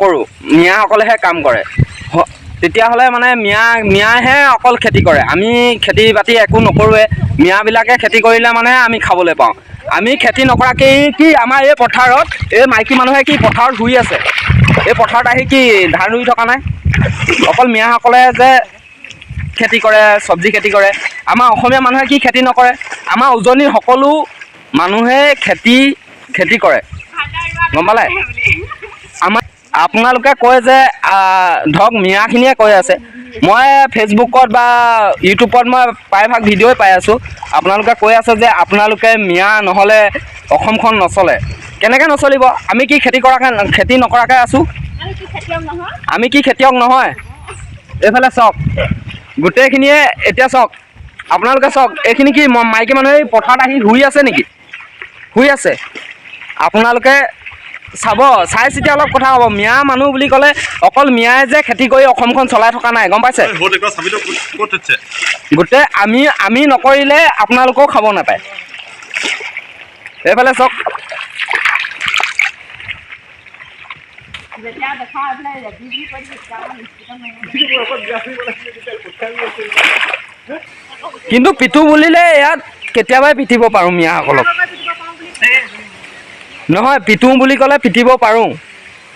কৰোঁ, মিয়াসকলেহে কাম কৰে। তেতিয়াহ'লে মানে মিয়াইহে অকল খেতি কৰে, আমি খেতি বাতি একো নকৰোঁৱে। মিয়াবিলাকে খেতি কৰিলে মানে আমি খাবলৈ পাওঁ। আমি খেতি নকৰাকৈ কি আমাৰ এই পথাৰত এই মাইকী মানুহে কি পথাৰত শুই আছে, এই পথাৰত আহি কি ধান ৰুই থকা নাই? অকল মিয়াসকলে যে খেতি কৰে, চব্জি খেতি কৰে। আমাৰ অসমীয়া মানুহে কি খেতি নকৰে? আমাৰ উজনিৰ সকলো মানুহে খেতি কৰে, গম পালে? আমাৰ আপোনালোকে কয় যে ধৰক মিয়াখিনিয়ে কৈ আছে, মই ফেচবুকত বা ইউটিউবত মই প্ৰায়ভাগ ভিডিঅ'ই পাই আছোঁ। আপোনালোকে কৈ আছে যে আপোনালোকে মিয়া নহ'লে অসমখন নচলে। কেনেকৈ নচলিব? আমি কি খেতি নকৰাকৈ আছোঁ? আমি কি খেতিয়ক নহয়? এইফালে চাওক, গোটেইখিনিয়ে এতিয়া চাওক, আপোনালোকে চাওক, এইখিনি কি মাইকী মানুহে পথাৰত আহি শুই আছে নেকি? শুই আছে। আপোনালোকে চাই চিতি অলপ কথা হ'ব। মিয়া মানুহ বুলি ক'লে অকল মিয়াই যে খেতি কৰি অসমখন চলাই থকা নাই, গম পাইছে? গোটেই আমি নকৰিলে আপোনালোকেও খাব নাপায়। এইফালে চাওক, কিন্তু পিঠু বুলিলে ইয়াত কেতিয়াবাই পিটিব পাৰোঁ মিয়াসকলক। নহয়, পিটু বুলি ক'লে পিটিব পাৰোঁ,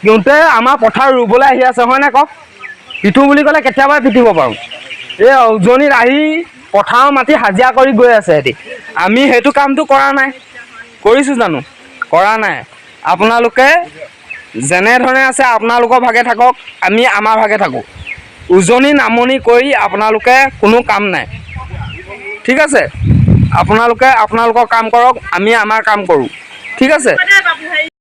কিন্তু আমাৰ পথাৰ ৰুবলৈ আহি আছে, হয়নে কওক? পিটু বুলি ক'লে কেতিয়াবাই পিটিব পাৰোঁ। এই উজনিত আহি পথাৰৰ মাটি হাজিৰা কৰি গৈ আছে সিহঁতি। আমি সেইটো কামটো কৰা নাই, কৰিছোঁ জানো? কৰা নাই। আপোনালোকে যেনেধৰণে আছে আপোনালোকৰ ভাগে থাকক, আমি আমাৰ ভাগে থাকোঁ। উজনি নামনি কৰি আপোনালোকে কোনো কাম নাই, ঠিক আছে? আপোনালোকে আপোনালোকৰ কাম কৰক, আমি আমাৰ কাম কৰোঁ, ঠিক আছে?